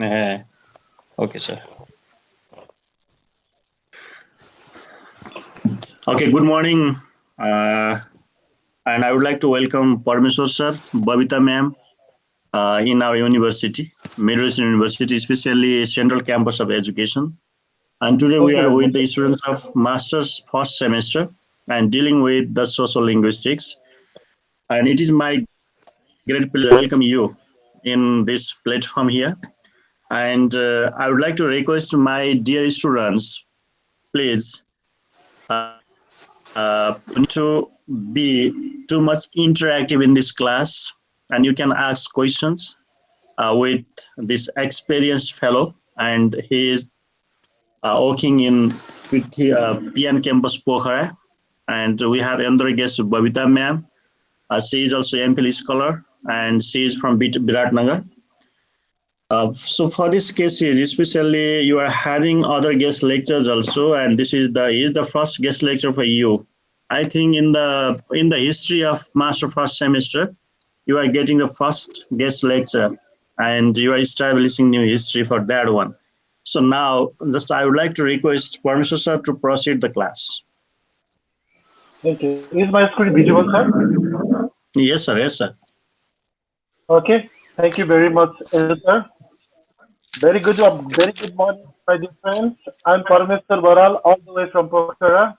Okay, sir. Okay, good morning. And I would like to welcome Parmeshwar sir, Babita ma'am in our university, Midwestern University, especially Central Campus of Education. And today we Thank you are very with much. the students of Master's first semester and dealing with the social linguistics. And it is my great pleasure to welcome you in this platform here. And I would like to request my dear students, please, you need to be too much interactive in this class, and you can ask questions with this experienced fellow, and he is working in with the PN campus Pokhara, and we have another guest, Babita ma'am. She is also MPhil scholar, and she is from Biratnagar. So for this case series, especially you are having other guest lectures also, and this is the first guest lecture for you. I think in the history of master first semester, you are getting the first guest lecture, and you are establishing new history for that one. So now, just I would like to request Parmeshwar sir to proceed the class. Thank you. Is my screen visible, sir? Yes, sir. Yes, sir. Okay. Thank you very much, sir. Very good morning, my dear friends. I'm Parmeshawar Baral, all the way from Pokhara.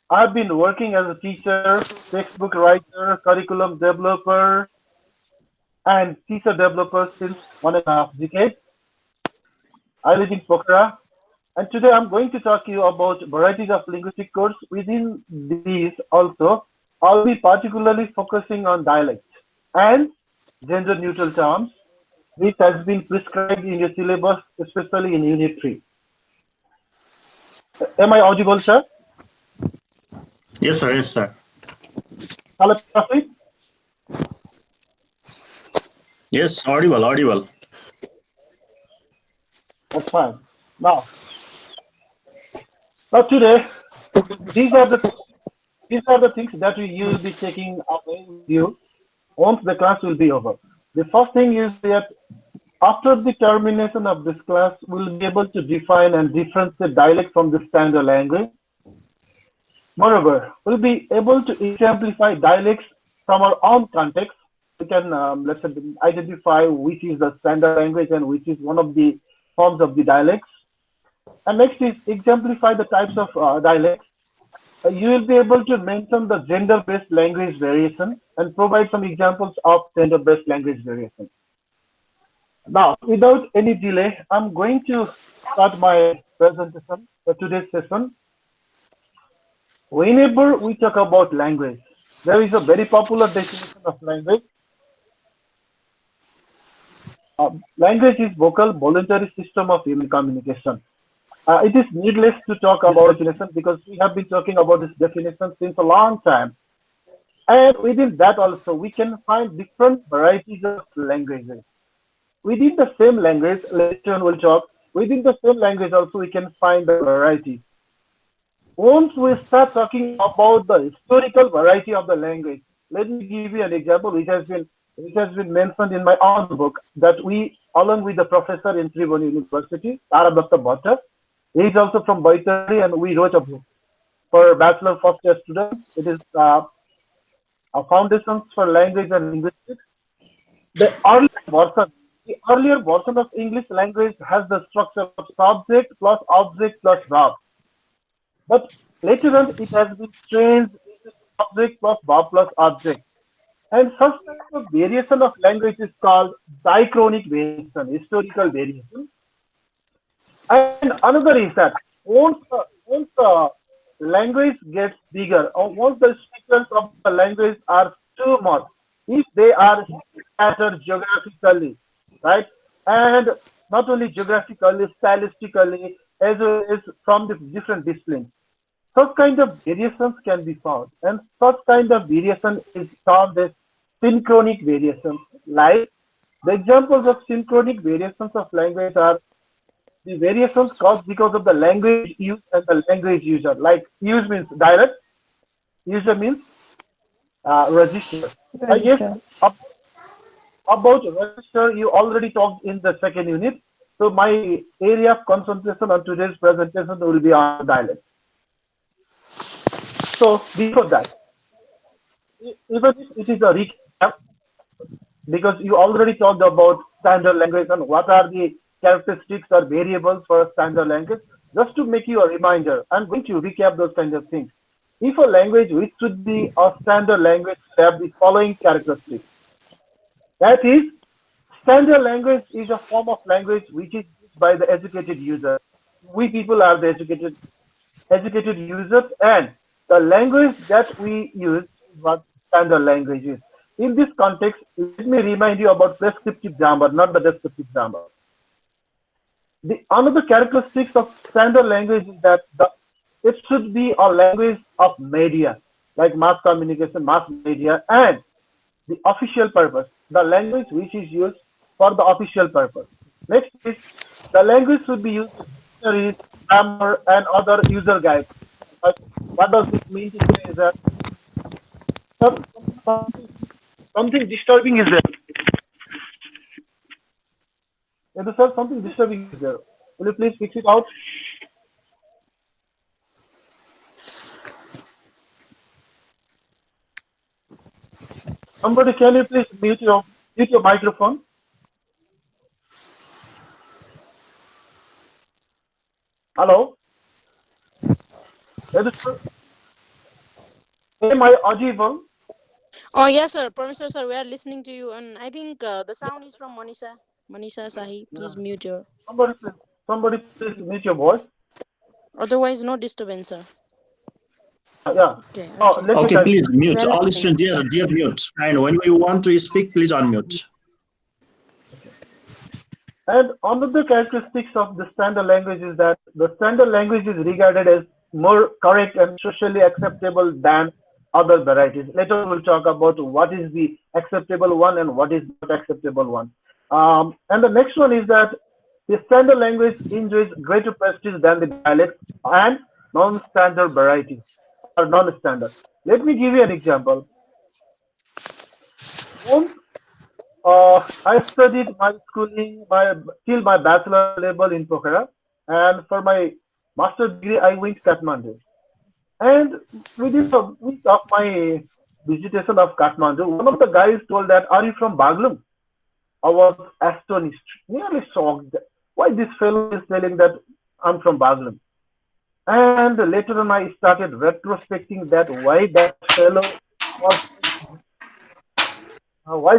I've been working as a teacher, textbook writer, curriculum developer, and teacher developer since 1.5 decades. I live in Pokhara, and today I'm going to talk to you about varieties of linguistic codes. Within these, also, I'll be particularly focusing on dialect and gender neutral terms, which has been prescribed in your syllabus, especially in Unit 3. Am I audible, sir? Yes, sir. Yes, sir. Hello, Profi? Yes, audible, audible. That's fine. Now, now today, these are the these are the things that you will be taking away with you once the class will be over. The first thing is that after the termination of this class, we'll be able to define and differentiate dialect from the standard language. Moreover, we'll be able to exemplify dialects from our own context. We can, let's say, identify which is the standard language and which is one of the forms of the dialects. And next is exemplify the types of dialects. You will be able to mention the gender-based language variation and provide some examples of gender-based language variation. Now, without any delay, I'm going to start my presentation for today's session. Whenever we talk about language, there is a very popular definition of language. Language is vocal voluntary system of human communication. It is needless to talk about definition because we have been talking about this definition since a long time. And within that also, we can find different varieties of languages. Within the same language, later on we'll talk, within the same language also we can find the variety. Once we start talking about the historical variety of the language, let me give you an example which has been mentioned in my own book that we, along with the professor in Tribhuvan University, Arabakta Bhatta, he is also from Baitari, and we wrote a book for bachelor first year students. It is a Foundations for Language and Linguistics. The earlier version of English language has the structure of subject plus object plus verb. But later on, it has been changed into subject plus verb plus object. And such type of variation of language is called diachronic variation, historical variation. And another is that once the language gets bigger, or once the speakers of the language are too much, if they are scattered geographically, right, and not only geographically, stylistically, as well as from the different disciplines, such kind of variations can be found, and such kind of variation is termed as synchronic variations. Like the examples of synchronic variations of language are the variations caused because of the language use and the language user. Like use means dialect, user means register. Yes, Register. up, About register, you already talked in the second unit. So my area of concentration on today's presentation will be on the dialect. So before that, even if it is a recap, because you already talked about standard language and what are the characteristics or variables for a standard language, just to make you a reminder, I'm going to recap those kind of things. If a language which should be a standard language should have the following characteristics. That is, standard language is a form of language which is used by the educated user. We people are the educated users, and the language that we use is what standard language is. In this context, let me remind you about prescriptive grammar, not the descriptive grammar. The another characteristics of standard language is that it should be a language of media, like mass communication, mass media, and the official purpose, the language which is used for the official purpose. Next is the language should be used in dictionaries, grammar, and other user guides. Uh, what does it mean to say is that something, something disturbing is there. Yes, sir, something disturbing is there. Will you please fix it out? Somebody, can you please mute your microphone? Hello? Yes, sir. Am I audible? Oh yes, sir. Professor, sir, we are listening to you, and I think the sound is from Manisha. Manisha Sahi, please Yeah. mute your. Somebody please mute your voice. Otherwise, no disturbance, sir. Yeah, yeah. Okay, Oh, okay. let me Okay, please continue. We mute. are All listening. students, dear mute. And when we want to speak, please unmute. Okay. And another characteristics of the standard language is that the standard language is regarded as more correct and socially acceptable than other varieties. Later we'll talk about what is the acceptable one and what is not acceptable one. And the next one is that the standard language enjoys greater prestige than the dialect and non-standard varieties or non-standard. Let me give you an example. Once I studied my schooling till my bachelor level in Pokhara, and for my master degree, I went to Kathmandu. And within a week of my visitation of Kathmandu, one of the guys told that, "Are you from Baglum?" I was astonished, nearly shocked. Why this fellow is telling that I'm from Baglum? And later on, I started retrospecting that why that fellow was, why,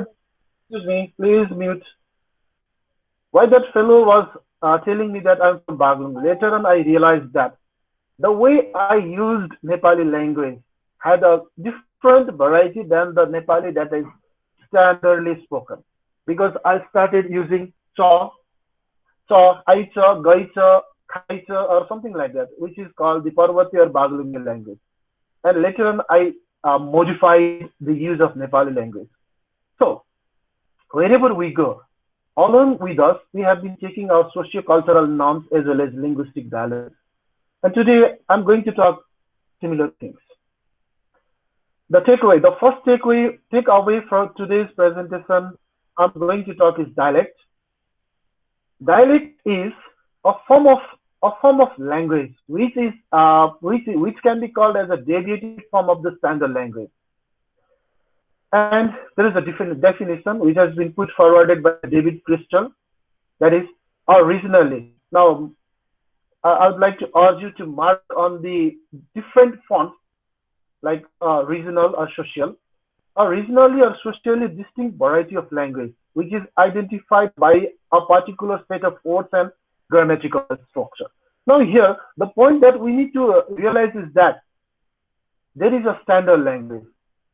excuse me, please mute. Why that fellow was telling me that I'm from Baglung. Later on, I realized that the way I used Nepali language had a different variety than the Nepali that is standardly spoken. Because I started using cha, aicha, gaicha, khaicha, or something like that, which is called the Parvati or Baglungi language. And later on, I modified the use of Nepali language. So, wherever we go, along with us, we have been taking our socio-cultural norms as well as linguistic dialects. And today, I'm going to talk similar things. The first takeaway from today's presentation, I'm going to talk is dialect. Dialect is a form of language which can be called as a deviated form of the standard language. And there is a different definition which has been put forwarded by David Crystal, that is originally. Now, I would like to urge you to mark on the different fonts like regional or social. A regionally or socially distinct variety of language which is identified by a particular set of words and grammatical structure. Now here, the point that we need to realize is that there is a standard language.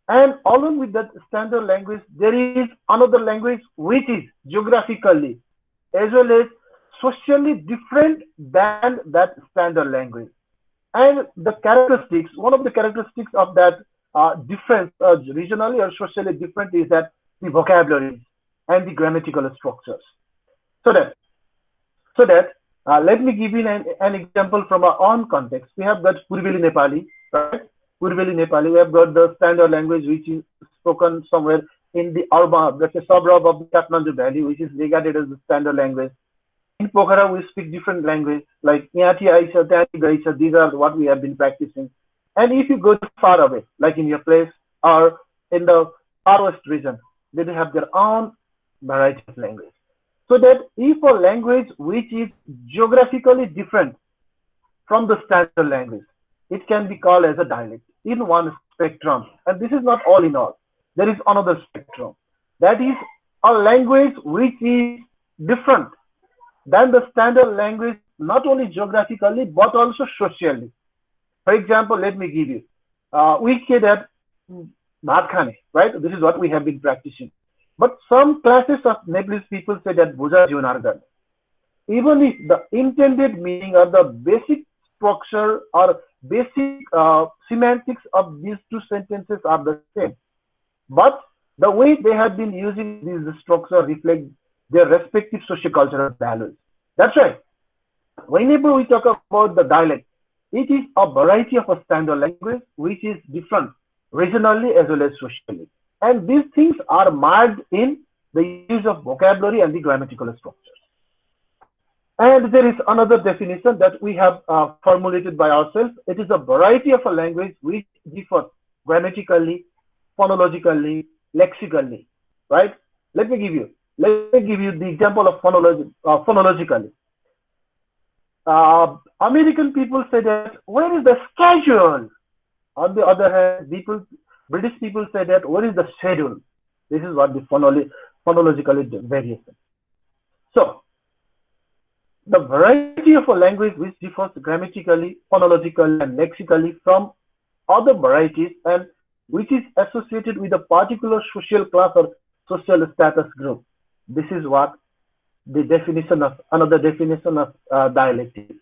And along with that standard language, there is another language which is geographically as well as socially different than that standard language. And the characteristics, one of the characteristics of that difference, regionally or socially different, is that the vocabularies and the grammatical structures. So that, let me give you an example from our own context. We have got Purveli Nepali, right? Purveli Nepali. We have got the standard language which is spoken somewhere in the urban, that's a suburb of the Kathmandu Valley, which is regarded as the standard language. In Pokhara, we speak different language like Yati Aisha, Tani Gaisha. These are what we have been practicing. And if you go far away, like in your place or in the far west region, they do have their own variety of language. So that if a language which is geographically different from the standard language, it can be called as a dialect in one spectrum. And this is not all in all. There is another spectrum. That is a language which is different than the standard language, not only geographically but also socially. For example, let me give you. We say that bhat khane, right? This is what we have been practicing. But some classes of Nepalese people say that bhuja jiunargan. Even if the intended meaning or the basic structure or basic semantics of these two sentences are the same, but the way they have been using these structure reflect their respective sociocultural values. That's right. Whenever we talk about the dialect, it is a variety of a standard language which is different regionally as well as socially. And these things are marked in the use of vocabulary and the grammatical structure. And there is another definition that we have formulated by ourselves. It is a variety of a language which differs grammatically, phonologically, lexically, right? Let me give you. Let me give you the example of phonologically. American people say that where is the schedule? On the other hand, British people say that where is the schedule? This is what the phonologically variation. So the variety of a language which differs grammatically, phonologically, and lexically from other varieties and which is associated with a particular social class or social status group. This is what the definition of another definition of dialect is.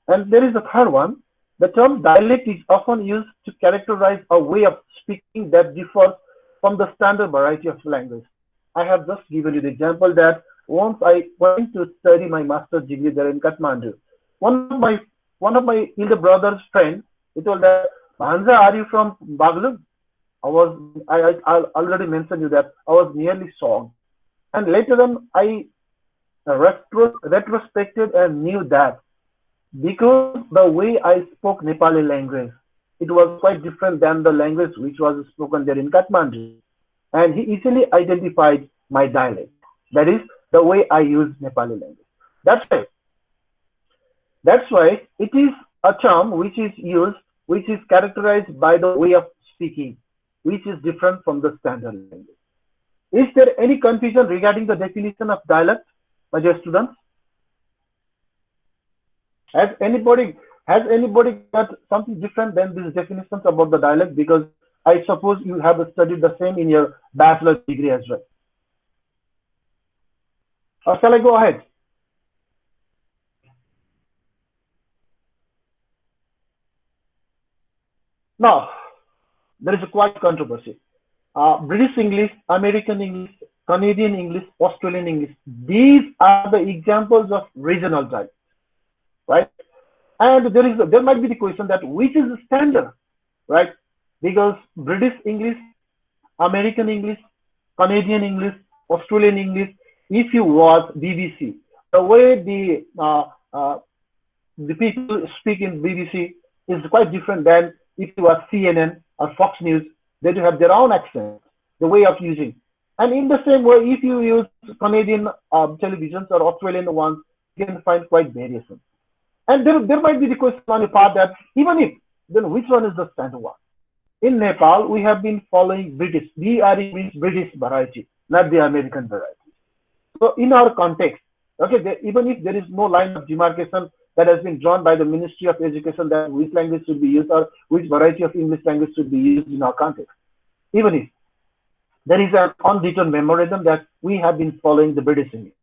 And there is a third one. The term dialect is often used to characterize a way of speaking that differs from the standard variety of language. I have just given you the example that once I went to study my master's degree there in Kathmandu, one of my elder brother's friend, he told that, Bhanza, are you from Bagalung? I already mentioned you that I was nearly shocked. And later on, I retrospected and knew that because the way I spoke Nepali language, it was quite different than the language which was spoken there in Kathmandu. And he easily identified my dialect. That is the way I use Nepali language. That's right. That's why it is a term which is used, which is characterized by the way of speaking, which is different from the standard language. Is there any confusion regarding the definition of dialect, my dear students? Has anybody got something different than these definitions about the dialect? Because I suppose you have studied the same in your bachelor's degree as well. Or shall I go ahead? Now, there is a quite controversy. British English, American English, Canadian English, Australian English. These are the examples of regional dialect, right? And there might be the question that which is the standard, right? Because British English, American English, Canadian English, Australian English. If you watch BBC, the way the people speak in BBC is quite different than if you watch CNN or Fox News. They do have their own accent, the way of using. And in the same way, if you use Canadian televisions or Australian ones, you can find quite variation. And there might be the question on the part that even if, then which one is the standard one? In Nepal, we have been following British. BRE means British variety, not the American variety. So in our context, okay, even if there is no line of demarcation that has been drawn by the Ministry of Education that which language should be used or which variety of English language should be used in our context, even if there is an unwritten memorandum that we have been following the British English.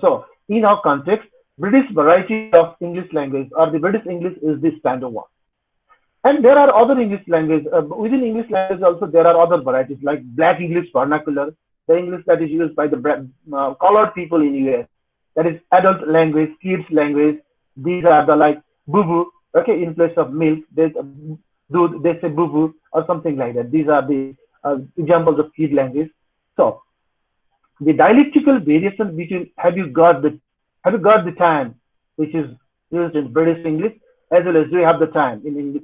So in our context, British variety of English language or the British English is the standard one. And there are other English language, within English language also there are other varieties like Black English vernacular, the English that is used by the colored people in US, that is adult language, kids language. These are the like boo-boo, okay, in place of milk, there's dude, they say boo-boo or something like that. These are the examples of key language. So the dialectical variation between have you got the time, which is used in British English, as well as do you have the time in English,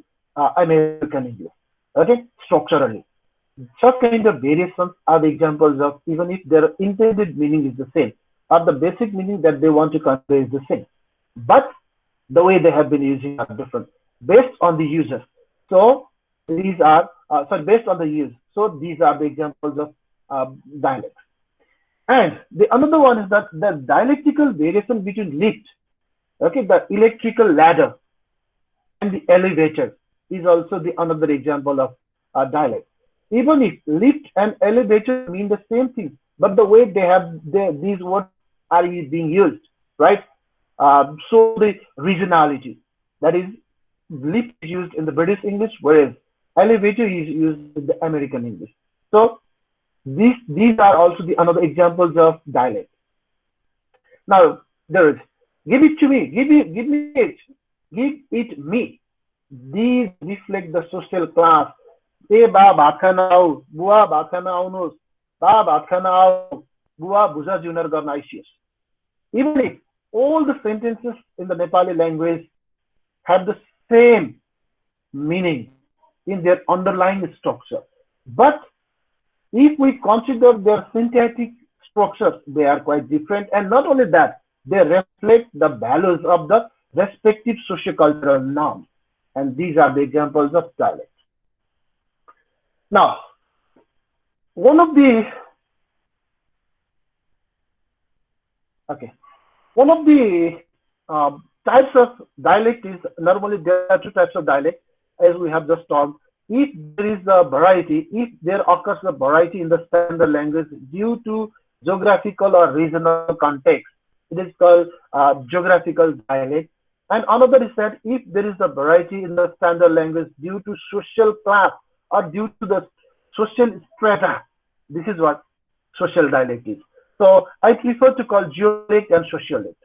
American English. Okay, structurally. Such kind of variations are the examples of, even if their intended meaning is the same, or the basic meaning that they want to convey is the same, but the way they have been using are different based on the users. So these are sorry, based on the use. So these are the examples of dialects. And the another one is that the dialectical variation between lift, okay, the electrical ladder and the elevator is also the another example of dialect. Even if lift and elevator mean the same thing, but the way these words are being used, right? So the regionality, that is, lift is used in the British English, whereas elevator is used in the American English. So these are also the another examples of dialect. Now there is, give it to me, give me it, give it me. These reflect the social class. ए बा भात खान आऊ, बुवा भात खान आउनुहोस्, बा भात खान आऊ, बुवा भुजा जुनर गर्न आइसियोस्. Even if all the sentences in the Nepali language have the same meaning in their underlying structure, but if we consider their syntactic structures, they are quite different. And not only that, they reflect the values of the respective sociocultural norms. And these are the examples of dialect. Now, one of the one of the types of dialect is, normally there are two types of dialect, as we have just talked. If there is a variety, if there occurs a variety in the standard language due to geographical or regional context, it is called geographical dialect. And another is that if there is a variety in the standard language due to social class or due to the social strata, this is what social dialect is. So I prefer to call geolect and sociolect.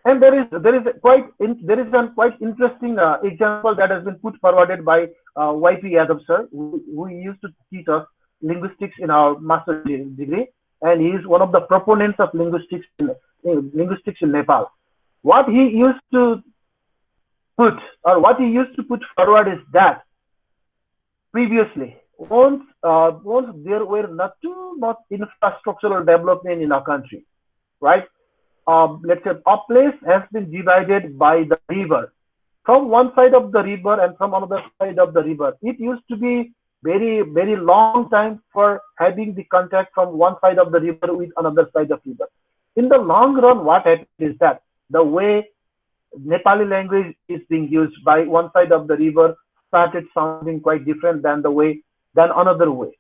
And there is a quite interesting example that has been put forwarded by Y.P. Yadav sir, who used to teach us linguistics in our master's degree, and he is one of the proponents of linguistics in Nepal. What he used to put forward is that previously, once there were not too much infrastructural development in our country, right? Let's say a place has been divided by the river. From one side of the river and from another side of the river, it used to be very, very long time for having the contact from one side of the river with another side of the river. In the long run, what happened is that the way Nepali language is being used by one side of the river started sounding quite different than another way.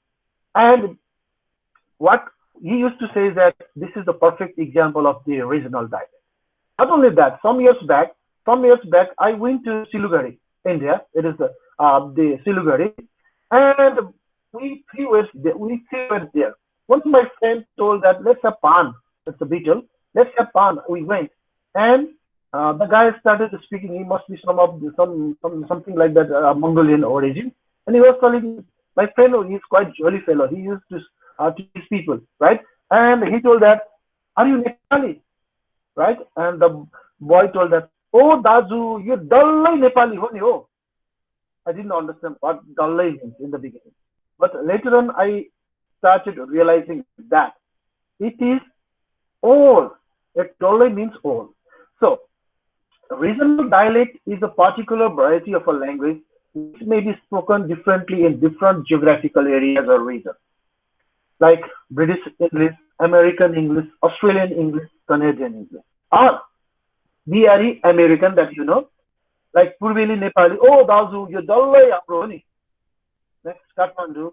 And what he used to say is that this is the perfect example of the regional dialect. Not only that, some years back, I went to Siliguri, India. It is the Siliguri, and we three were there. Once my friend told that let's have pan. That's a beetle. Let's have pan. We went, and the guy started speaking. He must be something like that, Mongolian origin, and he was telling my friend, he's quite jolly fellow. He used to teach people, right? And he told that, "Are you Nepali?" Right? And the boy told that, "Oh, Daju, you're Dallai Nepali, ho ni ho." I didn't understand what Dallai means in the beginning, but later on I started realizing that it is all. Dallai means all. So, regional dialect is a particular variety of a language which may be spoken differently in different geographical areas or regions, like British English, American English, Australian English, Canadian English, or BRE American that you know, like Purveli Nepali. Oh, Dazu, you Dallai Apro ni. Next, Kathmandu,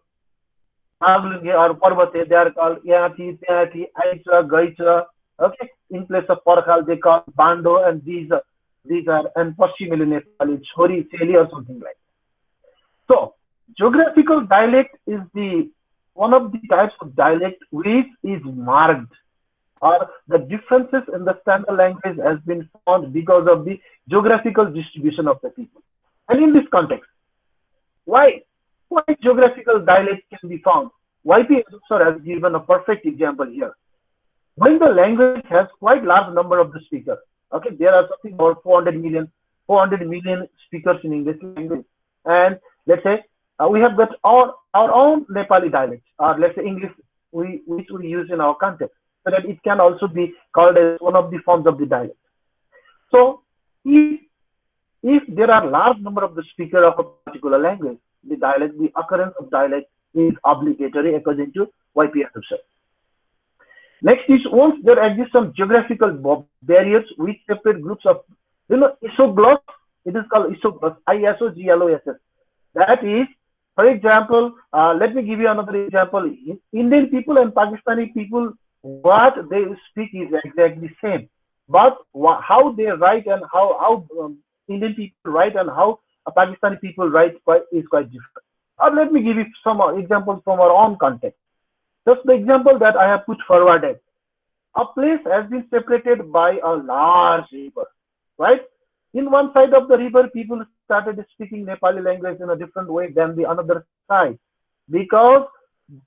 Naglunge or Parvate, they are called Yati, Tiati, Aicha, Gaicha. Okay, in place of Parkhal, they call Bando, and these are and Pashchimili Nepali, Chori, Cheli, or something like that. So, geographical dialect is one of the types of dialect which is marked, or the differences in the standard language has been found because of the geographical distribution of the people. And in this context, why Quite geographical dialect can be found. YP Sir has given a perfect example here. When the language has quite large number of the speakers, okay, there are something about 400 million speakers in English language, and let's say we have got our own Nepali dialect, or let's say English, which we use in our context, so that it can also be called as one of the forms of the dialect. So if if there are large number of the speaker of a particular language, the occurrence of dialect is obligatory according to YPSF. Next is once there exist some geographical barriers which separate groups of, isogloss, it is called isogloss, ISOGLOSS. That is, for example, let me give you another example. Indian people and Pakistani people, what they speak is exactly same, but how they write and how Indian people write and how Pakistani people write is quite different. Or let me give you some examples from our own context. Just the example that I have put forwarded. A place has been separated by a large river, right? In one side of the river, people started speaking Nepali language in a different way than the another side, because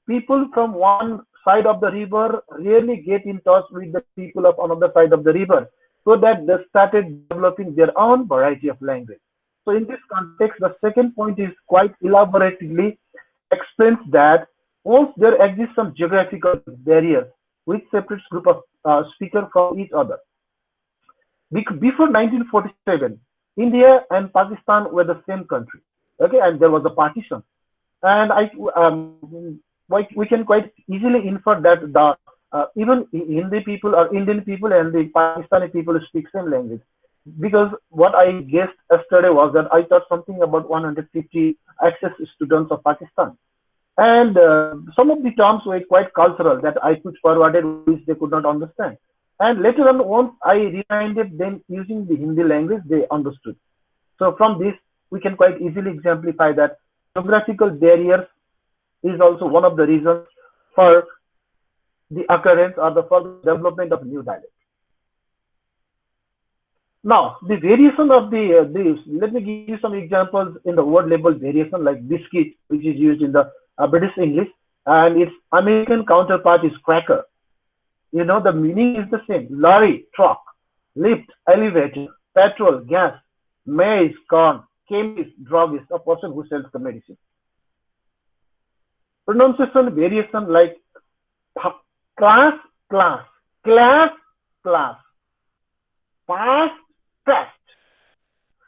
people from one side of the river really get in touch with the people of another side of the river, so that they started developing their own variety of language. So in this context, the second point is quite elaborately explains that once there exists some geographical barriers which separates group of speakers from each other. Before 1947, India and Pakistan were the same country. Okay, and there was a partition, and we can quite easily infer that the even Hindi people or Indian people and the Pakistani people speak same language. Because what I guessed yesterday was that I taught something about 150 access students of Pakistan, and some of the terms were quite cultural that I put forwarded, which they could not understand. And later on, once I reminded them using the Hindi language, they understood. So from this, we can quite easily exemplify that geographical barriers is also one of the reasons for the occurrence or the further development of new dialects. Now, the variation of the let me give you some examples in the word label variation, like biscuit, which is used in the British English, and its American counterpart is cracker. The meaning is the same. Lorry, truck, lift, elevator, petrol, gas, maize, corn, chemist, druggist, a person who sells the medicine. Pronunciation variation like class, class, class, class, past, past,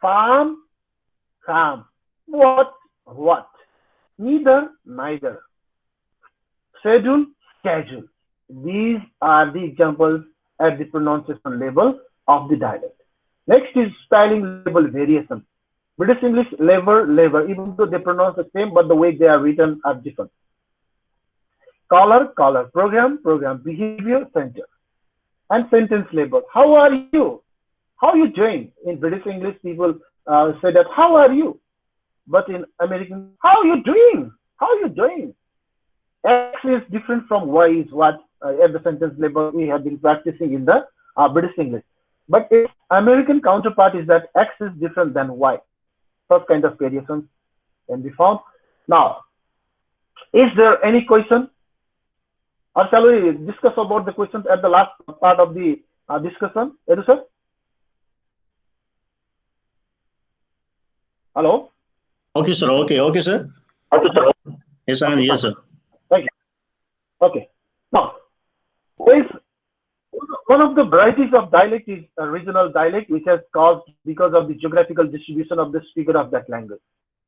farm, farm, what, neither, neither, schedule, schedule. These are the examples at the pronunciation level of the dialect. Next is spelling level variation. British English lever, lever, even though they pronounce the same, but the way they are written are different. Color, color, program, program, behavior, center. And sentence label. How are you? How are you doing? In British English, people say that, how are you? But in American, how are you doing? How are you doing? X is different from Y is what at the sentence label we have been practicing in the British English. But its American counterpart is that X is different than Y. Such kind of variations can be found. Now, is there any question? Or shall we discuss about the questions at the last part of the discussion? Edu sir? Hello? Okay, sir. Okay, sir. Okay, sir. Yes, I am. Yes, sir. Thank you. Okay. Now, is one of the varieties of dialect is a regional dialect, which has caused because of the geographical distribution of the speaker of that language,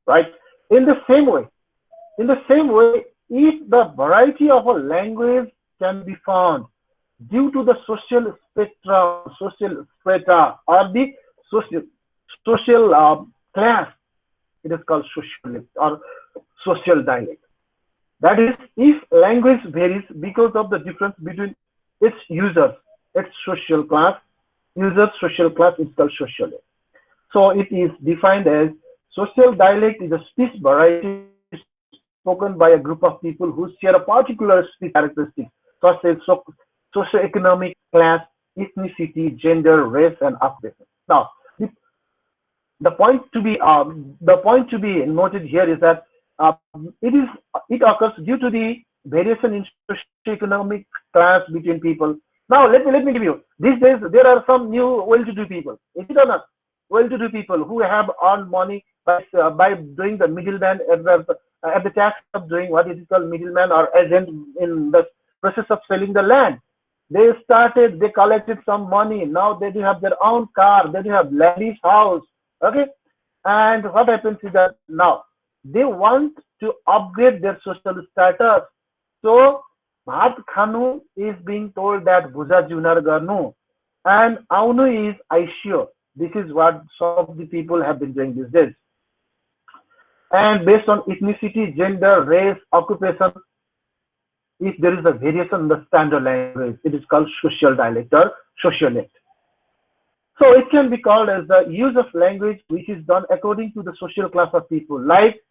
right? In the same way, if the variety of a language can be found due to the social strata, or the social class, it is called socialect or social dialect. That is, if language varies because of the difference between its users, its social class, users' social class is called socialect. So it is defined as social dialect is a speech variety spoken by a group of people who share a particular speech characteristic, such as socioeconomic class, ethnicity, gender, race, and occupation. Now, the point to be noted here is that It occurs due to the variation in socioeconomic class between people. Now let me give you. These days there are some new well-to-do people. Is it or not? Well-to-do people who have earned money by doing the middleman at the task of doing what is called middleman or agent in the process of selling the land. They collected some money. Now they do have their own car. They do have lavish house. Okay, and what happens is that now they want to upgrade their social status. So bhat khanu is being told that bhuja junar garnu, and aunu is aisho. This is what some of the people have been doing these days. And based on ethnicity, gender, race, occupation, if there is a variation in the standard language, it is called social dialect or socialect. So it can be called as the use of language which is done according to the social class of people, like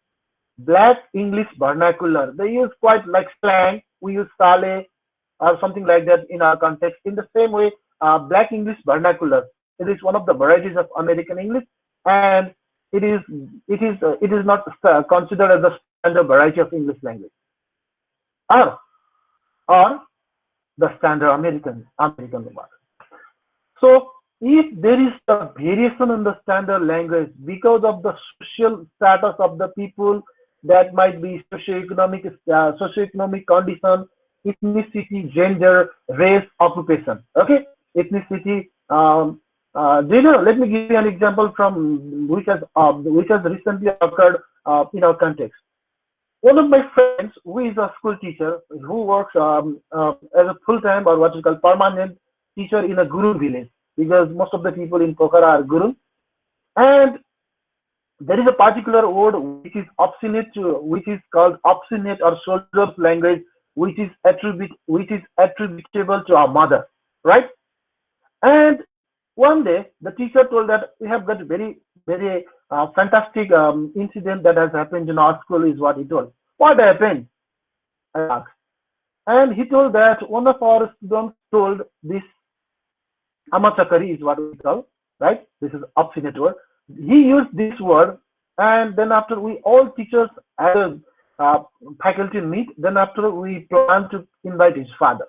Black English vernacular. They use quite like slang. We use sale or something like that in our context. In the same way, Black English vernacular. It is one of the varieties of American English, and it is not considered as a standard variety of English language, or or the standard American one. So if there is a variation in the standard language because of the social status of the people, that might be socioeconomic condition, ethnicity, gender, race, occupation. Okay, ethnicity. Do you know? Let me give you an example from which has recently occurred in our context. One of my friends, who is a school teacher, who works as a full-time or what is called permanent teacher in a guru village, because most of the people in Pokhara are guru, and there is a particular word which is called obstinate or soldiers language, which is attributable to our mother, right? And one day the teacher told that we have got a very fantastic incident that has happened in our school. Is what he told. What happened? I asked, and he told that one of our students told this amachakari is what we call, right? This is obstinate word. He used this word, and then after we all teachers had a faculty meet, then after we plan to invite his father,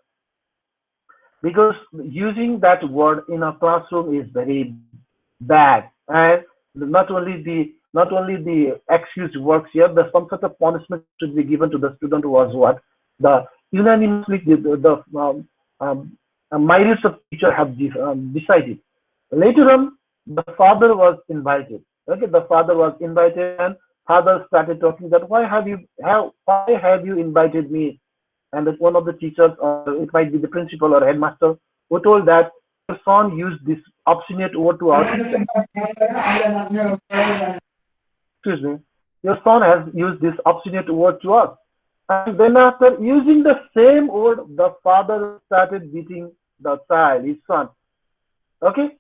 because using that word in a classroom is very bad, and not only the excuse works here, the some sort of punishment should be given to the student who was what the unanimously the myriads of teachers have decided. Later on, the father was invited. Okay, the father was invited, and father started talking that why have you invited me? And that one of the teachers, or it might be the principal or headmaster, who told that your son used this obstinate word to us. Excuse me, your son has used this obstinate word to us. And then after using the same word, the father started beating the child, his son. Okay,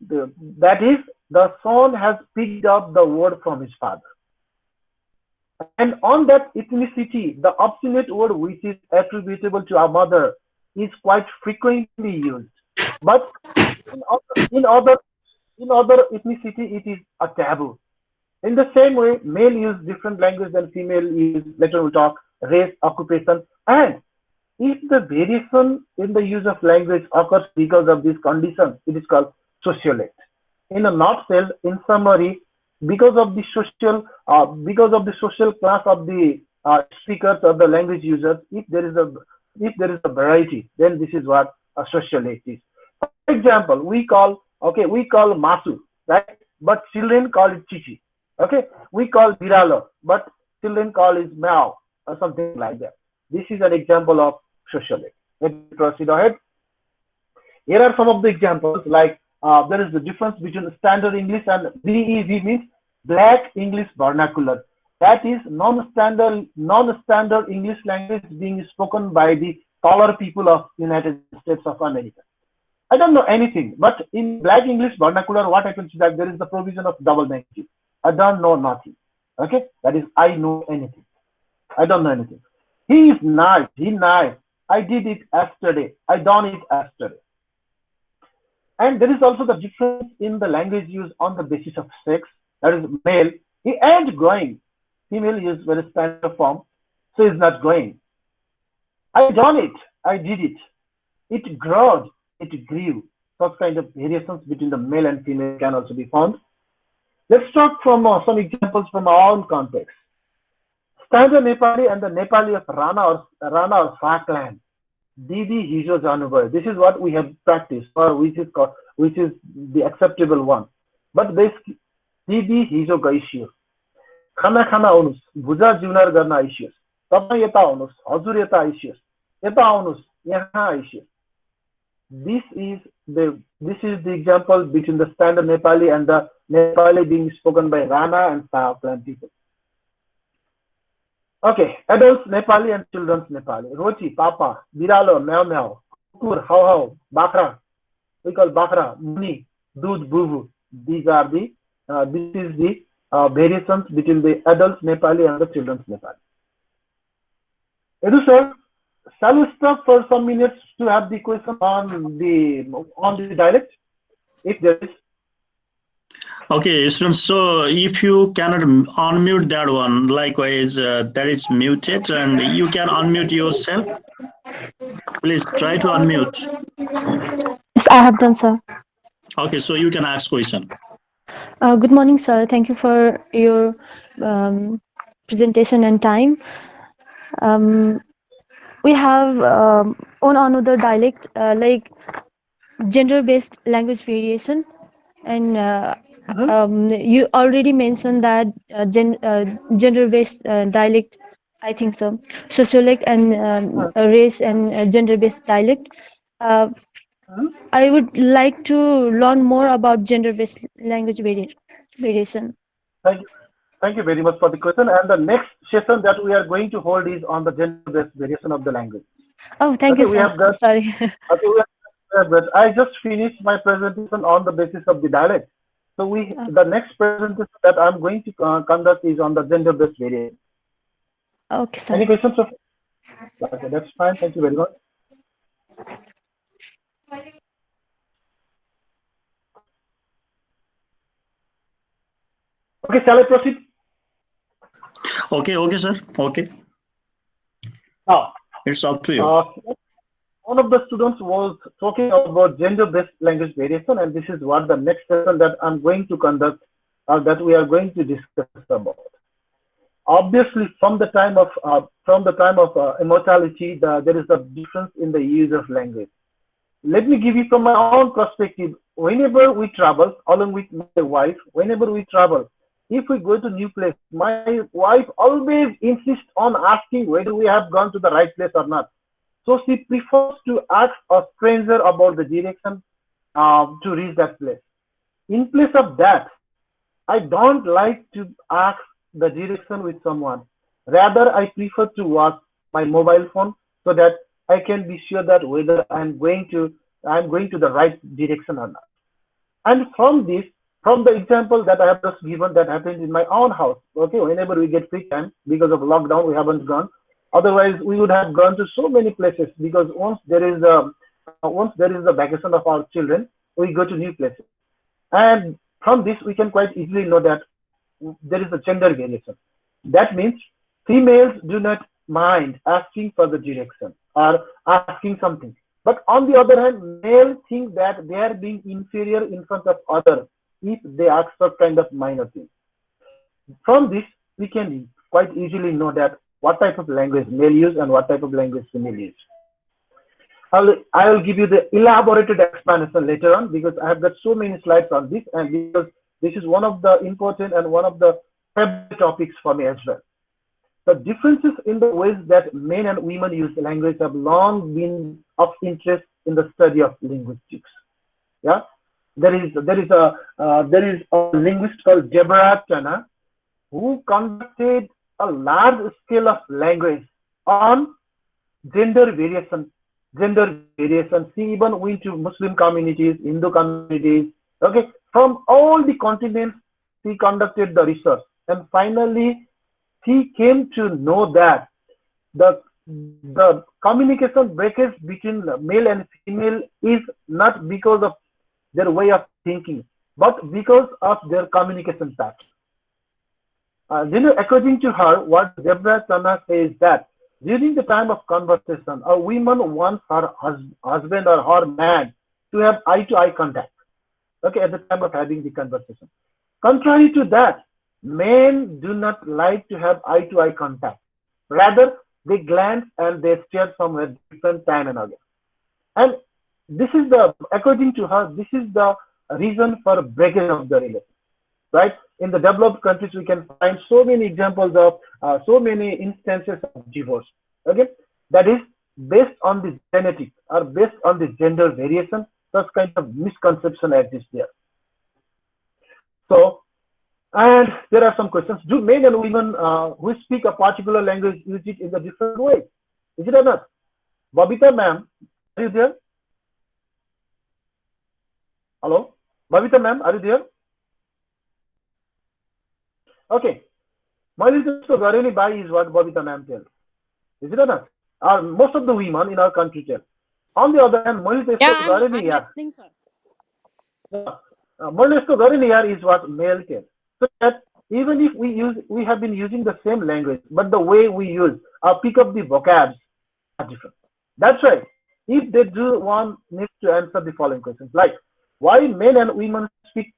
that is, the son has picked up the word from his father. And on that ethnicity, the obstinate word which is attributable to our mother is quite frequently used. But in other in other ethnicity, it is a taboo. In the same way, male use different language than female use. Later we'll talk race, occupation, and if the variation in the use of language occurs because of this condition, it is called sociolect. In a nutshell, in summary, because of the social class of the speakers or the language users, if there is a variety, then this is what a sociolect is. For example, we call masu, right? But children call it chichi. Okay, we call biralo, but children call it meow or something like that. This is an example of sociolect. Let me proceed ahead. Here are some of the examples, like there is the difference between standard English and BEV, means Black English vernacular. That is non-standard English language being spoken by the colored people of United States of America. I don't know anything, but in Black English vernacular, what happens is that there is the provision of double negative. I don't know nothing. Okay, that is I know anything. I don't know anything. He is nice. He nice. I did it yesterday. I done it yesterday. And there is also the difference in the language used on the basis of sex. That is male. He ain't going. Female use very standard form. So is not going. I done it. I did it. It growed. It grew. Such kind of variations between the male and female can also be found. Let's talk from some examples from our own context. Standard Nepali and the Nepali of Rana or Falkland. Didi hijo janubhayo. This is what we have practiced, or which is the acceptable one. But this Didi hijo gaisiयो. खाना खाना आउनुस् भुजा जिउनार गर्न आइसियोस् तपाई यता आउनुस् हजुर यता आइसियोस् यता आउनुस् यहाँ आइसियोस्. This is the example between the standard Nepali and the Nepali being spoken by Rana and Southland people. Okay, adults Nepali and children's Nepali. Rochi, Papa, Biralo, Meow Meow, Kukur, How How, Bakra. We call Bakra, Muni, Dud, Bubu. This is the variations between the adults Nepali and the children's Nepali. Edu sir, shall we stop for some minutes to have the question on the dialect, if there is? Okay, students. So if you cannot unmute that one, likewise, that is muted, and you can unmute yourself. Please try to unmute. Yes, I have done, sir. Okay, so you can ask question. Good morning, sir. Thank you for your presentation and time. We have on another dialect like gender-based language variation, and you already mentioned that gender-based dialect. I think so. Socialect and race and gender-based dialect. I would like to learn more about gender-based language variation. Thank you very much for the question. And the next session that we are going to hold is on the gender-based variation of the language. Oh, thank you, sir. Sorry. I just finished my presentation on the basis of the dialect. So the next presentation that I'm going to conduct is on the gender-based variation. Okay, sir. Any questions? Okay, that's fine. Thank you very much. Okay, shall I proceed? Okay, sir. Okay. Now, it's up to you. One of the students was talking about gender-based language variation, and this is what the next session that I'm going to conduct, that we are going to discuss about. Obviously, from the time of immortality, there is a difference in the use of language. Let me give you from my own perspective. Whenever we travel, along with my wife, whenever we travel, if we go to new place, my wife always insists on asking whether we have gone to the right place or not. So she prefers to ask a stranger about the direction to reach that place. In place of that, I don't like to ask the direction with someone. Rather, I prefer to watch my mobile phone so that I can be sure that whether I'm going to the right direction or not. And from the example that I have just given that happened in my own house, okay, whenever we get free time, because of lockdown, we haven't gone. Otherwise, we would have gone to so many places, because once there is the vacation of our children, we go to new places. And from this, we can quite easily know that there is a gender variation. That means females do not mind asking for the direction or asking something. But on the other hand, males think that they are being inferior in front of others if they ask such kind of minor things. From this, we can quite easily know that what type of language male use and what type of language female use. I will give you the elaborated explanation later on, because I have got so many slides on this, and because this is one of the important and one of the favorite topics for me as well. The differences in the ways that men and women use language have long been of interest in the study of linguistics. Yeah, there is a linguist called Deborah Tana who conducted a large scale of language on gender variation. She even went to Muslim communities, Hindu communities. Okay, from all the continents, she conducted the research, and finally, she came to know that the communication breakage between male and female is not because of their way of thinking, but because of their communication pattern. According to her, what Deborah Tana says that during the time of conversation, a woman wants her husband or her man to have eye-to-eye contact. Okay, at the time of having the conversation. Contrary to that, men do not like to have eye-to-eye contact. Rather, they glance and they stare somewhere different time and again. And this is according to her, this is the reason for breakage of the relation, right? In the developed countries, we can find so many examples of so many instances of divorce. Okay, that is based on the genetic or based on the gender variation. Such kind of misconception exists there. So, and there are some questions. Do men and women who speak a particular language use it in a different way? Is it or not? Babita ma'am, are you there? Hello? Babita ma'am, are you there? Okay. मैले जस्तो गरे नि buy is what Babita ma'am tells. Is it or not? Most of the women in our country tell. On the other hand, मैले त्यस्तो गरे नि यार. Listening, sir. मैले यस्तो गरे नि यार is what male tells. So that even if we have been using the same language, but the way we use pick up the vocabs are different. That's right. If they do, one needs to answer the following questions, like why men and women speak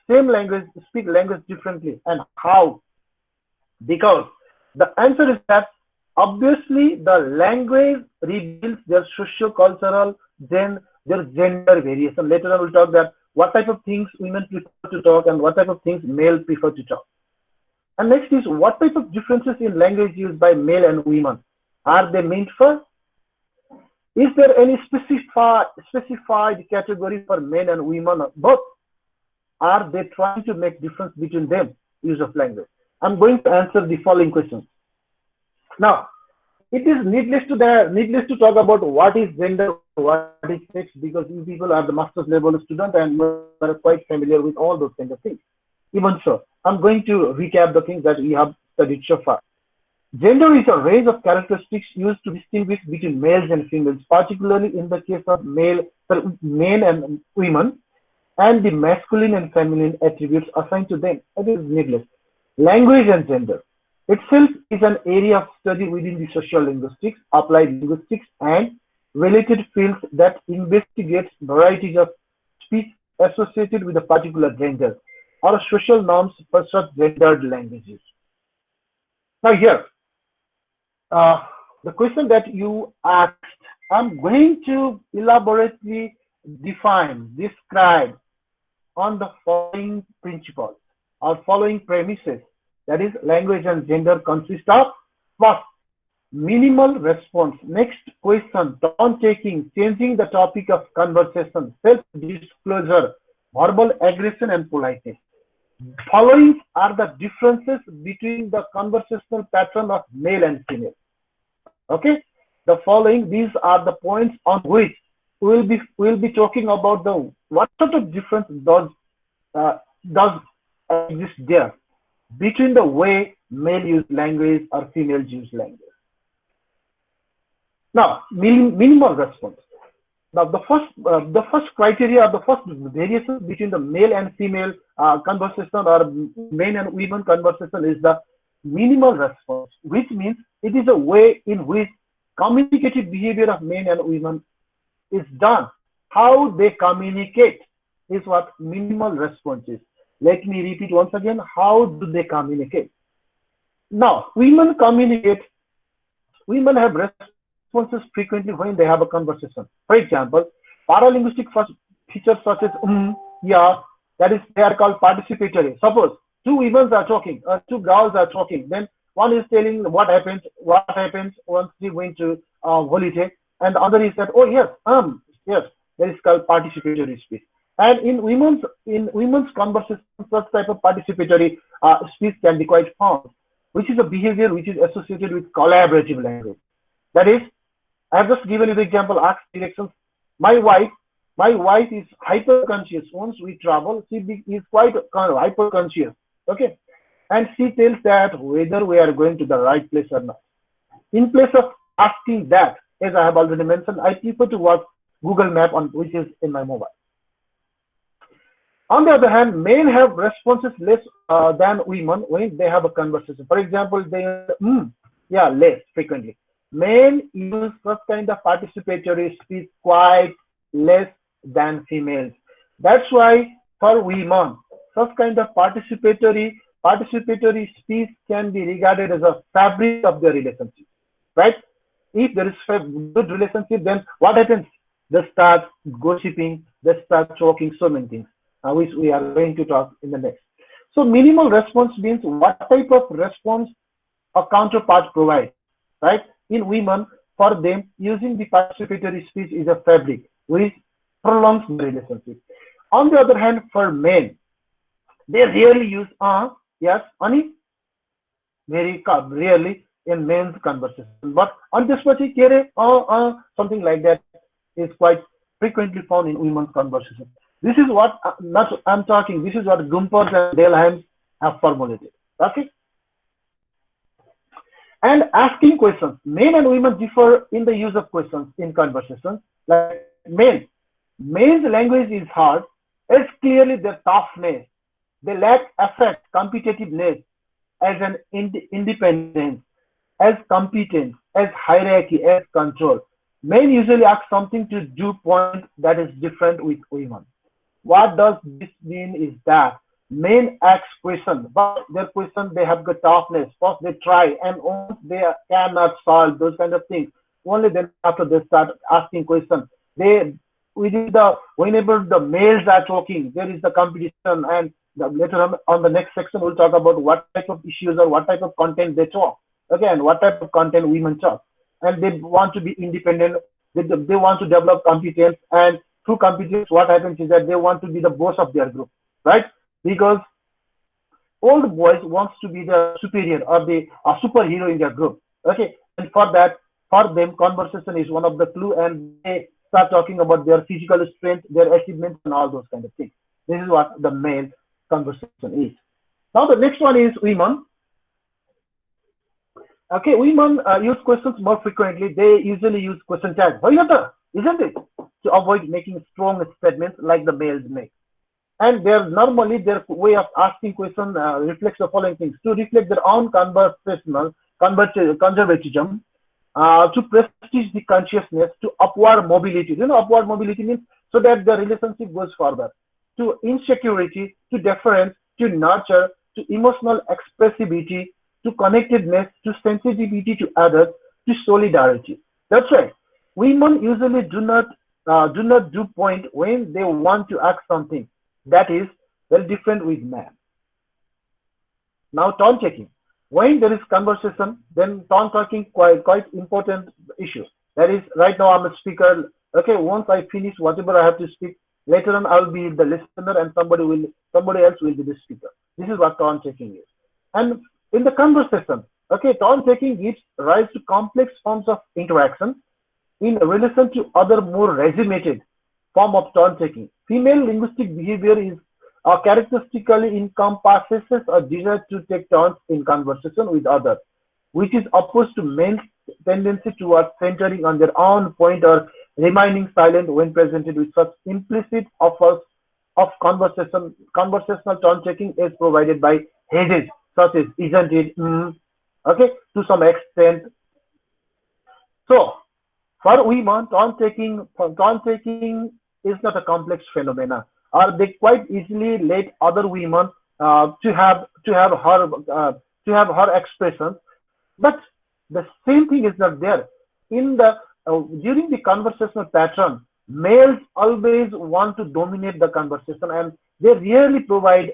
same language, speak language differently, and how? Because the answer is that obviously the language reveals their socio-cultural, then their gender variation. Later on we'll talk that what type of things women prefer to talk and what type of things male prefer to talk. And next is what type of differences in language used by male and women are they meant for? Is there any specified category for men and women? Both. Are they trying to make difference between them use of language? I'm going to answer the following questions. Now, it is needless to talk about what is gender, what is sex, because you people are the master's level student and you are quite familiar with all those kind of things. Even so, I'm going to recap the things that we have studied so far. Gender is a range of characteristics used to distinguish between males and females, particularly in the case of men and women, and the masculine and feminine attributes assigned to them. It is needless. Language and gender itself is an area of study within the social linguistics, applied linguistics, and related fields that investigates varieties of speech associated with a particular gender or social norms for such gendered languages. Now here, the question that you asked, I'm going to elaborately describe on the following principles or following premises. That is, language and gender consist of first, minimal response. Next question, turn taking, changing the topic of conversation, self-disclosure, verbal aggression, and politeness. Following are the differences between the conversational pattern of male and female. Okay, these are the points on which we'll be talking about the what sort of difference does exist there between the way male use language or female use language. Now, minimal response. Now, the first criteria, the first variation between the male and female conversation or men and women conversation is the minimal response, which means it is a way in which communicative behavior of men and women is done. How they communicate is what minimal response is. Let me repeat once again. How do they communicate? Now, women communicate. Women have responses frequently when they have a conversation. For example, paralinguistic features such as yeah, that is, they are called participatory. Suppose two women are talking, two girls are talking. Then one is telling what happens once they went to holiday, and the other is that, oh yes, yes, that is called participatory speech. And in women's conversation, such type of participatory speech can be quite found, which is a behavior which is associated with collaborative language. That is, I have just given you the example, ask directions. My wife is hyper conscious. Once we travel, she is quite hyper conscious. Okay, and she tells that whether we are going to the right place or not. In place of asking that, as I have already mentioned, I prefer to watch Google Map on which is in my mobile. On the other hand, men have responses less than women when they have a conversation. For example, they yeah, less frequently. Men use such kind of participatory speech quite less than females. That's why for women, such kind of participatory speech can be regarded as a fabric of their relationship, right? If there is a good relationship, then what happens? They start gossiping, they start talking so many things, which we are going to talk in the next. So minimal response means what type of response a counterpart provides, right? In women, for them, using the participatory speech is a fabric which prolongs the relationship. On the other hand, for men, they rarely use yes, Ani, very rarely in men's conversation. But on this particular something like that is quite frequently found in women's conversation. This is what not I'm talking. This is what Gumpers and Delheims have formulated. Okay, and asking questions. Men and women differ in the use of questions in conversations. Like men's language is hard. It's clearly their toughness. They lack affect, competitiveness, as an independence, as competence, as hierarchy, as control. Men usually ask something to do point that is different with women. What does this mean is that men ask questions, but their questions they have got toughness. First they try, and once they cannot solve those kind of things, only then after they start asking questions. They within the whenever the males are talking, there is the competition, and later on the next section we'll talk about what type of issues or what type of content they talk. Okay, and what type of content women talk, and they want to be independent. They want to develop competence, and through competence, what happens is that they want to be the boss of their group, right? Because all the boys wants to be the superior or the superhero in their group. Okay, and for that, for them, conversation is one of the clue, and they start talking about their physical strength, their achievements, and all those kind of things. This is what the male conversation is. Now the next one is women. Okay, women use questions more frequently. They usually use question tags, isn't it? To avoid making strong statements like the males make. And their way of asking questions reflects the following things: to reflect their own conservatism, to prestige the consciousness, to upward mobility. You know, upward mobility means so that the relationship goes further. To insecurity, to deference, to nurture, to emotional expressivity, to connectedness, to sensitivity to others, to solidarity. That's right. Women usually do not do point when they want to ask something. That is very different with men. Now tone taking. When there is conversation, then tone taking quite important issue. That is, right now I'm a speaker. Okay, once I finish whatever I have to speak, later on I'll be the listener and somebody else will be the speaker. This is what tone taking is. And in the conversation, okay, tone taking gives rise to complex forms of interaction in relation to other more regimented form of tone taking. Female linguistic behavior is characteristically encompasses a desire to take turns in conversation with others, which is opposed to men's tendency towards centering on their own point or remaining silent when presented with such implicit offers of conversational tone taking is provided by hedges such as isn't it, okay, to some extent. So for women, tone taking is not a complex phenomena, or they quite easily let other women to have her expressions. But the same thing is not there in the during the conversational pattern. Males always want to dominate the conversation, and they rarely provide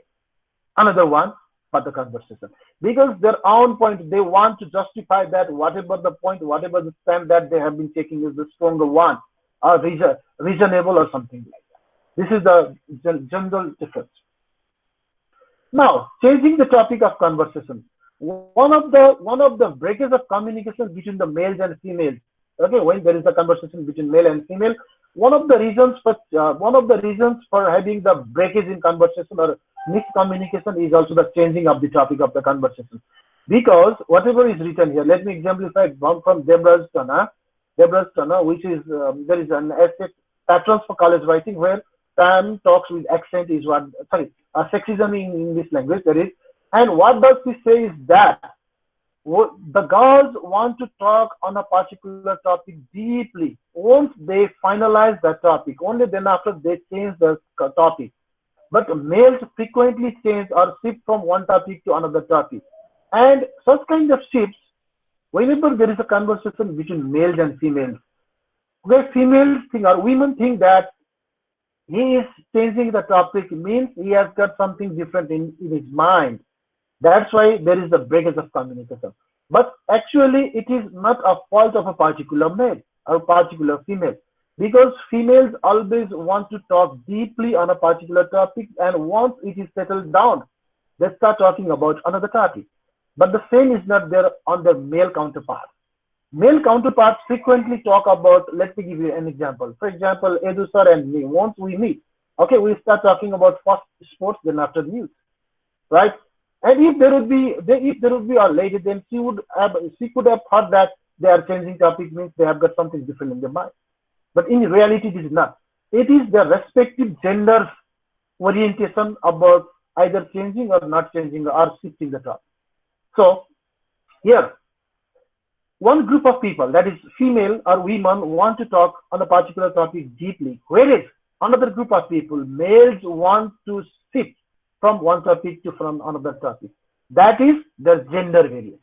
another one for the conversation, because their own point they want to justify that whatever the point, whatever the stand that they have been taking is the stronger one, or reasonable or something like that. This is the general difference. Now, changing the topic of conversation, one of the breakage of communication between the males and females. Okay, when there is a conversation between male and female, one of the reasons for having the breakage in conversation or miscommunication is also the changing of the topic of the conversation. Because whatever is written here, let me exemplify it from Deborah's Turner, which is there is an essay, Patrons for College Writing, where Sam talks with accent is what, sorry, sexism in English language, that is. And what does he say is that the girls want to talk on a particular topic deeply. Once they finalize that topic, only then after they change the topic. But males frequently change or shift from one topic to another topic. And such kind of shifts, whenever there is a conversation between males and females, where females think or women think that he is changing the topic means he has got something different in his mind. That's why there is the breakage of communication. But actually, it is not a fault of a particular male or particular female, because females always want to talk deeply on a particular topic, and once it is settled down, they start talking about another topic. But the same is not there on their male counterparts. Male counterparts frequently talk about, let me give you an example. For example, Edu sir and me, once we meet, okay, we start talking about first sports, then after news, right? And if there would be a lady, then she could have thought that they are changing topic means they have got something different in their mind. But in reality, it is not. It is their respective genders' orientation about either changing or not changing or shifting the topic. So here, one group of people, that is female or women, want to talk on a particular topic deeply, whereas another group of people, males, want to shift from one topic to from another topic. That is the gender variation.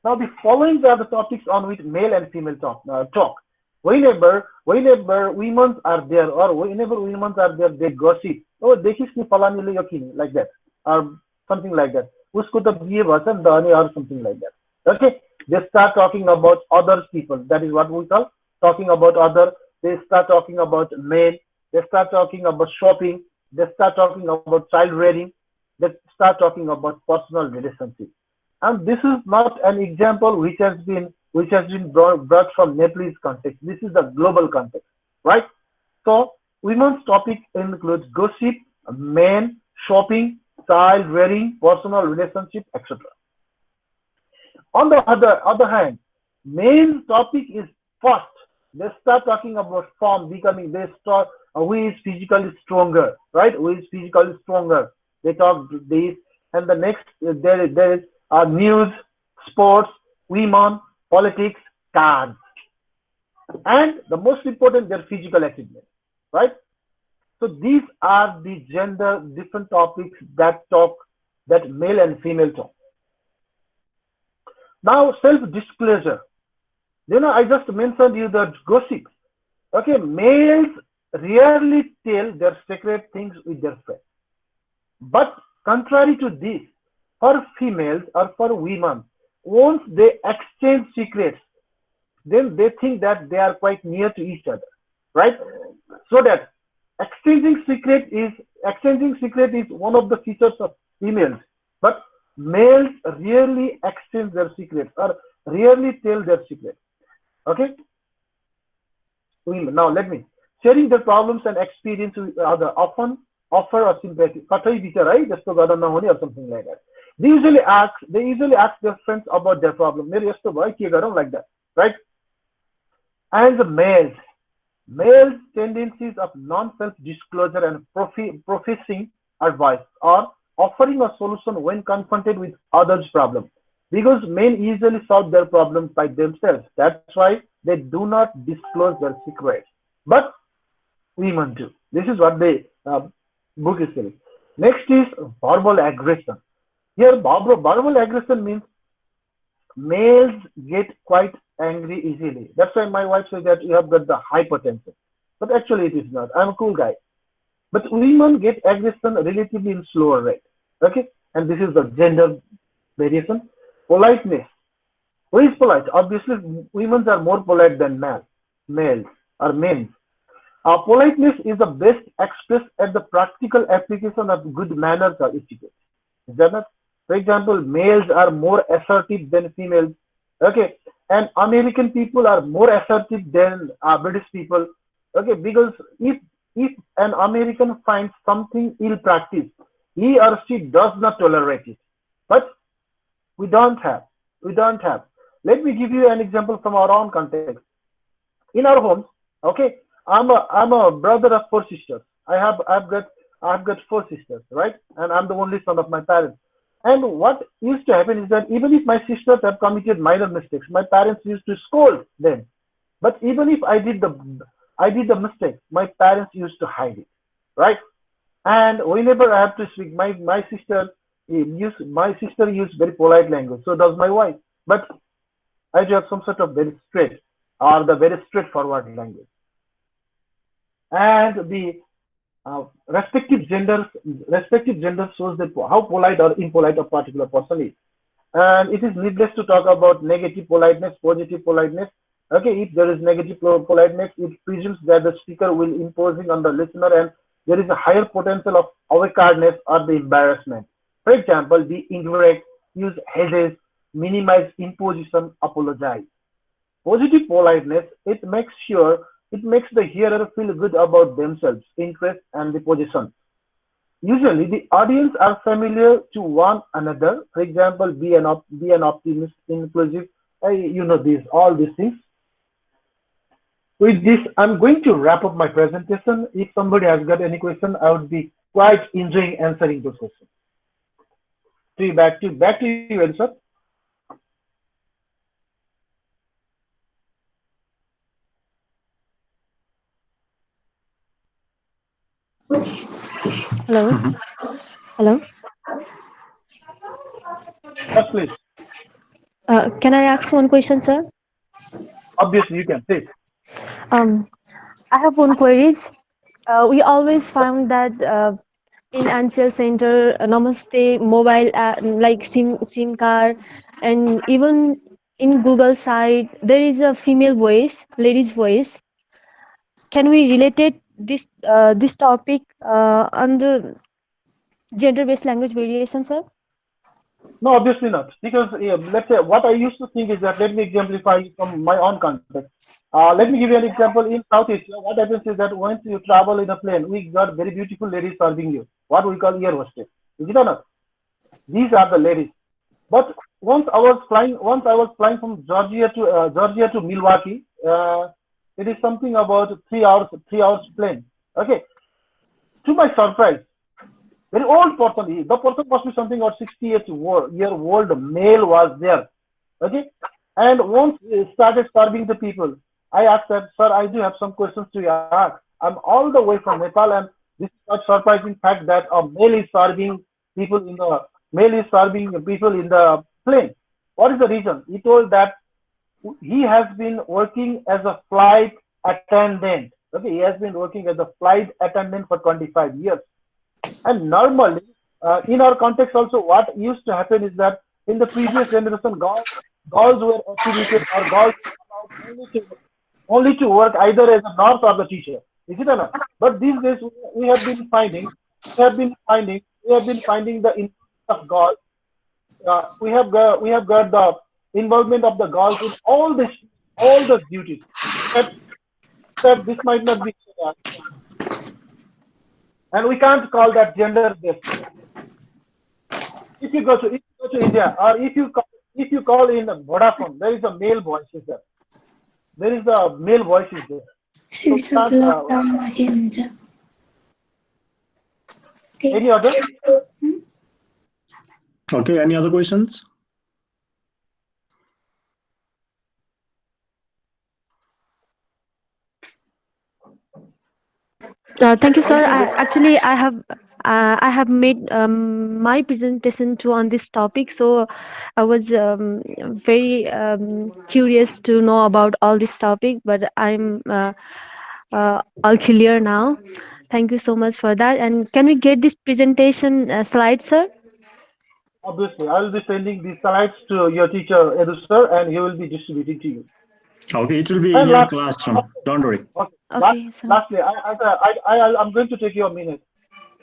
Now the following are the topics on which male and female talk. Whenever women are there or whenever women are there, they gossip. Oh, देखिस नि फलानीले यो किनी, like that, or something like that. उसको त बिहे भएछ नि त अनि, or something like that. Okay, they start talking about other people. That is what we call talking about other. They start talking about men. They start talking about shopping. They start talking about child rearing. They start talking about personal relationships. And this is not an example which has been brought from Nepalese context. This is the global context, right? So women's topic includes gossip, men, shopping, child rearing, personal relationship, etc. On the other hand, main topic is first. They start talking about form, becoming. They start who is physically stronger, right? Who is physically stronger? They talk this, and the next there is news, sports, women, politics, cards, and the most important, their physical achievement, right? So these are the gender different topics that male and female talk. Now self-disclosure. I just mentioned you that gossip. Okay, males rarely tell their secret things with their friends. But contrary to this, for females or for women, once they exchange secrets, then they think that they are quite near to each other, right? So that exchanging secret is one of the features of females, but males rarely exchange their secrets or rarely tell their secrets. Okay. Now let me sharing their problems and experience with other often offer a sympathy. Right? Just or something like that. They usually ask their friends about their problem. Like that, right? And the males tendencies of non-self-disclosure and professing advice or offering a solution when confronted with others' problem. Because men usually solve their problems by themselves. That's why they do not disclose their secrets. But women do. This is what the book is saying. Next is verbal aggression. Here, verbal aggression means males get quite angry easily. That's why my wife says that you have got the hypertension. But actually it is not. I'm a cool guy. But women get aggression relatively in slower rate. Okay? And this is the gender variation. Politeness. Who is polite? Obviously, women are more polite than males or men. Politeness is the best expressed at the practical application of good manners or etiquette. Is that not? For example, males are more assertive than females. Okay, and American people are more assertive than British people. Okay, because if an American finds something ill practiced, he or she does not tolerate it. But we don't have. Let me give you an example from our own context. In our homes, okay, I'm a brother of four sisters. I've got four sisters, right? And I'm the only son of my parents. And what used to happen is that even if my sisters have committed minor mistakes, my parents used to scold them. But even if I did the mistake, my parents used to hide it, right? And whenever I have to speak, my sister used very polite language. So does my wife. But I do have some sort of very straight or the very straightforward language. And the uh, respective genders respective gender shows that how polite or impolite a particular person is. And it is needless to talk about negative politeness, positive politeness. Okay, if there is negative politeness, it presumes that the speaker will imposing on the listener, and there is a higher potential of awkwardness or the embarrassment. For example, be indirect, use hedges, minimize imposition, apologize. Positive politeness, it makes the hearer feel good about themselves, interest, and the position. Usually, the audience are familiar to one another. For example, be an optimist, inclusive. All these things. With this, I'm going to wrap up my presentation. If somebody has got any question, I would be quite enjoying answering those questions. Back to you, Edison. Hello. Mhm. Hello. Yes, please. Can I ask one question, sir? Obviously, you can. Please. Um, I have one queries. We always found that in Ansel Center, Namaste mobile like SIM card, and even in Google side there is a female voice, lady's voice. Can we relate it this topic on the gender based language variation, sir? No, obviously not. Because let's say what I used to think is that let me exemplify from my own context. Let me give you an example. In South Asia, what happens is that once you travel in a plane, we got very beautiful ladies serving you, what we call ear hostess. Is it or not? These are the ladies. But once I was flying from Georgia to Milwaukee, it is something about 3 hours plane. Okay. To my surprise, very old person. The person must be something about 68-year-old male was there. Okay. And once he started serving the people, I asked that, sir, I do have some questions to ask. I'm all the way from Nepal, and this is such surprising fact that a people in the male is serving people in the plane. What is the reason? He told that he has been working as a flight attendant. Okay, he has been working as a flight attendant for 25 years. And normally, in our context also, what used to happen is that in the previous generation, girls were attributed or girls were allowed only to work either as a nurse or the teacher. Is it or not? But these days, we have been finding, the influence of girls. We have got the involvement of the girls in all the duties. Except, except this might not be, and we can't call that gender based. If you go to India, or if you call in Vodafone, there is a male voice is there. There is a male voice is there. So we शीर्षक can't. लकडाउनमा के हुन्छ Any other? Okay, any other questions? Thank you, Thank sir. you. I have made my presentation too on this topic, so I was very curious to know about all this topic, but I'm all clear now. Thank you so much for that. And can we get this presentation slide, sir? Obviously, I will be sending these slides to your teacher, Edu sir, and he will be distributing to you. Okay, it will be in And your classroom. Don't worry. okay, Okay, sir. lastly, I'm going to take your minute.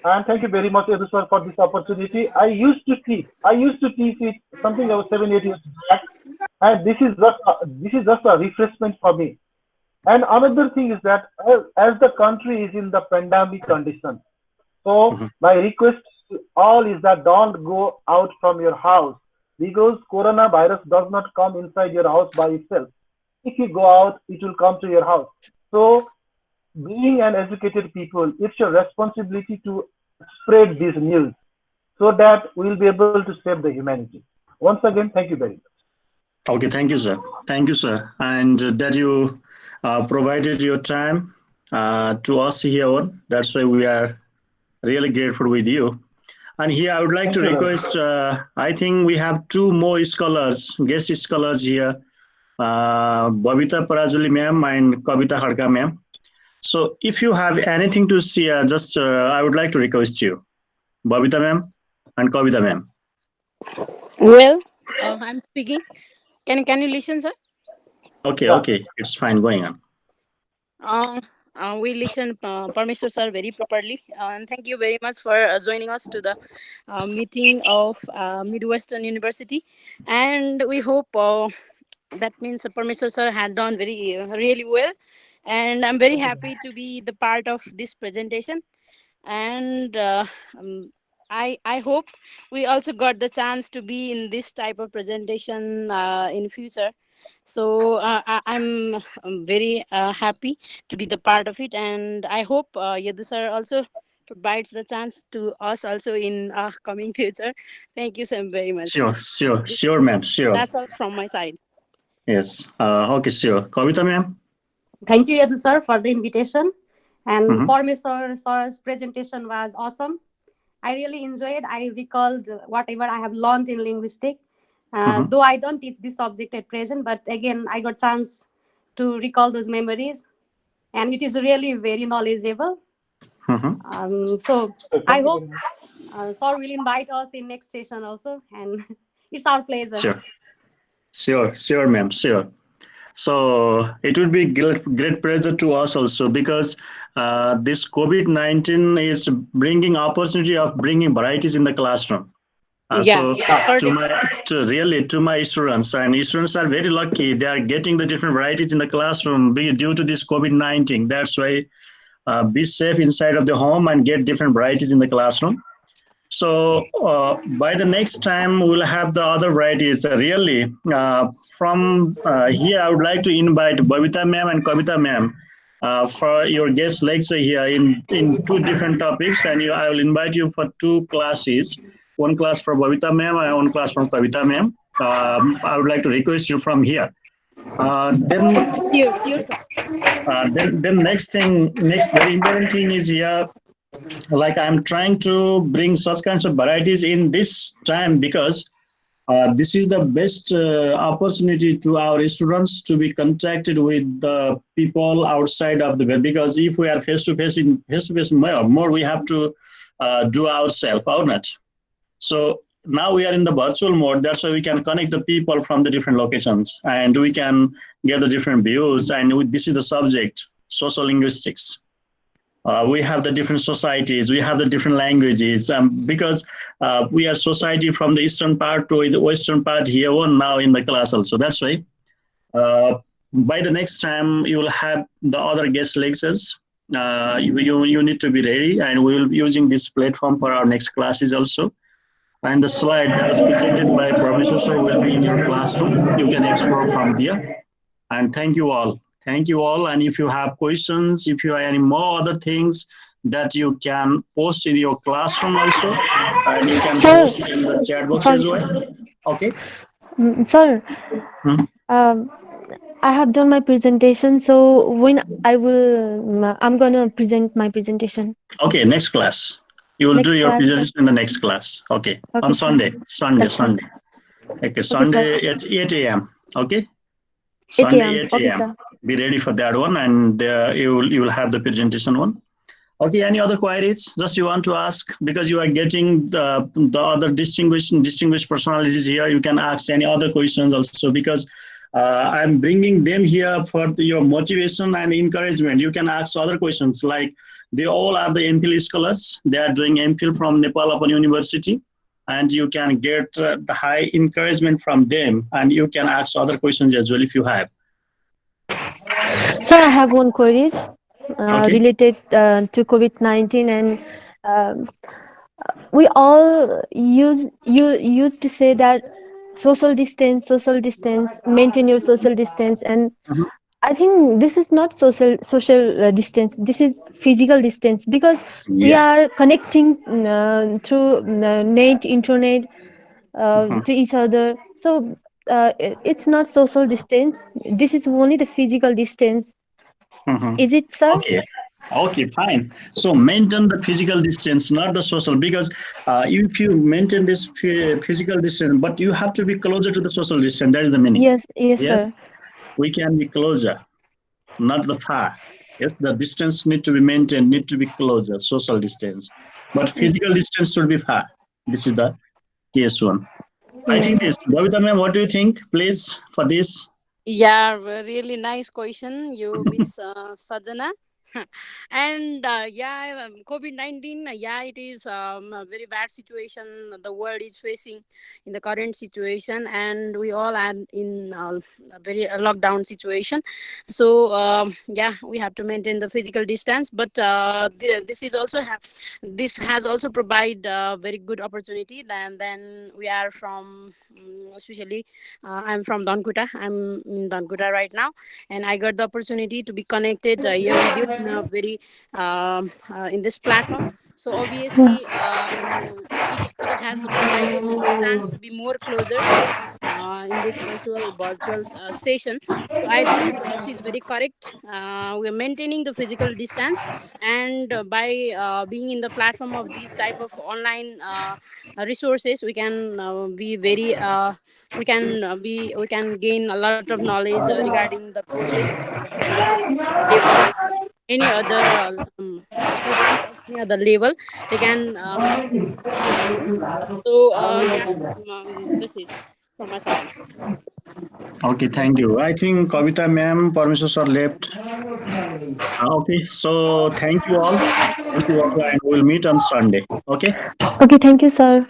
And thank you very much, Edu sir, for this opportunity. I used to teach it something about 7, 8 years back, and this is just a refreshment for me. And another thing is that as the country is in the pandemic condition, so Mhm. my request to all is that don't go out from your house, because coronavirus does not come inside your house by itself. If you go out, it will come to your house. So Being an educated people, it's your responsibility to spread this news so that we'll be able to save the humanity. Once again, thank you very much. Okay, thank you, sir. Thank you, sir. And that you provided your time to us here on. That's why we are really grateful with you. And here I would like Thank to you very much. request, I think we have two more scholars, guest scholars here, Babita Parajuli ma'am and Kavita Khadka ma'am. So if you have anything to share, just I would like to request you, Babita ma'am and Kavita ma'am. Well, I'm speaking. Can you listen, sir? Okay, Yeah, okay, it's fine going on. Uh, we listen Parmeshwar sir very properly, and thank you very much for joining us to the meeting of Midwestern University. And we hope that means Parmeshwar sir had done very really well. And I'm very thank you. happy to be the part of this presentation. And um, I hope we also got the chance to be in this type of presentation in future. So I'm very happy to be the part of it, and I hope Yadu sir also provides the chance to us also in coming future. Thank you so very much. Sure, sure, This, sure, ma'am, sure. that's all from my side. Yes. Okay, sure. Kavita, ma'am. Thank you, Yadu sir, for the invitation. And Mm-hmm. Parmeshwar sir's presentation was awesome. I really enjoyed. I recalled whatever I have learned in linguistics. Mm-hmm. Though I don't teach this subject at present, but again, I got chance to recall those memories, and it is really very knowledgeable. Mm-hmm. So So I thank you hope very much. sir will invite us in next session also, and it's our pleasure. Sure, sure, sure, ma'am, sure. So it would be great pleasure to us also because this COVID-19 is bringing opportunity of bringing varieties in the classroom. Yeah, So Yeah, certainly. to my students, and students are very lucky. They are getting the different varieties in the classroom due to this COVID-19. That's why be safe inside of the home and get different varieties in the classroom. So by the next time we'll have the other varieties. Really, from here, I would like to invite Babita ma'am and Kavita ma'am for your guest lecture here in two different topics, and I will invite you for two classes. One class for Babita ma'am and one class from Kavita ma'am. I would like to request you from here. Then, Sure, sure, sir. then next very important thing is here, like I'm trying to bring such kinds of varieties in this time because this is the best opportunity to our students to be contacted with the people outside of the web, because if we are face to face in face to face more we have to do ourselves or not. So now we are in the virtual mode, that's why we can connect the people from the different locations and we can get the different views. And this is the subject, social linguistics. We have the different societies, we have the different languages, because we are society from the eastern part to the western part here on now in the class also. That's why uh, by the next time you will have the other guest lectures. You need to be ready, and we will be using this platform for our next classes also. And the slide that was presented by Professor Sir will be in your classroom. You can explore from there. And thank you all. Thank you all. And if you have questions, if you have any more other things that you can post in your classroom also, and you can Sir, post in the chat box sorry, as sir. well. Okay. Sir, Hmm. um, I have done my presentation. So when I'm gonna present my presentation Okay. Next class. You will do next your class, sir. presentation in the next class. Okay. On Okay, sir. Sunday. Sunday. That's fine. Sunday. Okay. Okay, sir. Sunday at 8 a.m. Okay. 8 Sunday a.m. 8 Okay, a.m. sir. Be ready for that one, and you will have the presentation one. Okay, any other queries? Just you want to ask because you are getting the other distinguished personalities here. You can ask any other questions also because I'm bringing them here for your motivation and encouragement. You can ask other questions like they all are the MPhil scholars. They are doing MPhil from Nepal Open University, and you can get the high encouragement from them. And you can ask other questions as well if you have. Sir, I have one queries Okay. related to COVID-19, and um, we all used to say that social distance, maintain your social distance, and Mhm. I think this is not social distance. This is physical distance because we Yeah. are connecting through net, internet Mhm, to each other. So it's not social distance. This is only the physical distance. mhm. Is it, sir? Okay. Okay, fine. So maintain the physical distance, not the social, because if you maintain this physical distance, but you have to be closer to the social distance. That is the meaning. Yes, yes, Yes, sir. we can be closer, not the far. Yes, the distance need to be maintained, need to be closer, social distance. But physical distance should be far. This is the case one. I Yes. think this. Bhavita ma'am, what do you think, please, for this? Yeah, really nice question, you Miss Sajana. And yeah, COVID-19, yeah, it is a very bad situation the world is facing in the current situation, and we all are in a very lockdown situation. So yeah, we have to maintain the physical distance, but this is also this has also provide very good opportunity. Then we are from, especially I'm from Dankuta. I'm in Dankuta right now, and I got the opportunity to be connected here with you in a very in this platform. So obviously, it has provided me the chance to be more closer in this virtual station. So I think she's very correct. We are maintaining the physical distance, and by being in the platform of these type of online resources, we can be very we can gain a lot of knowledge regarding the courses of associate level, any other students of any other level, they can learn. So yeah, this is from my side. Okay, thank you. I think Kavita ma'am, Parmeshwar sir left. Okay, so thank you all. Thank you all, and we'll meet on Sunday. Okay, Okay, thank you, sir.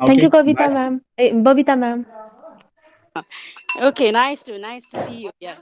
Thank you, okay, Kavita bye. ma'am. Babita ma'am. Okay, nice to see you. Yeah.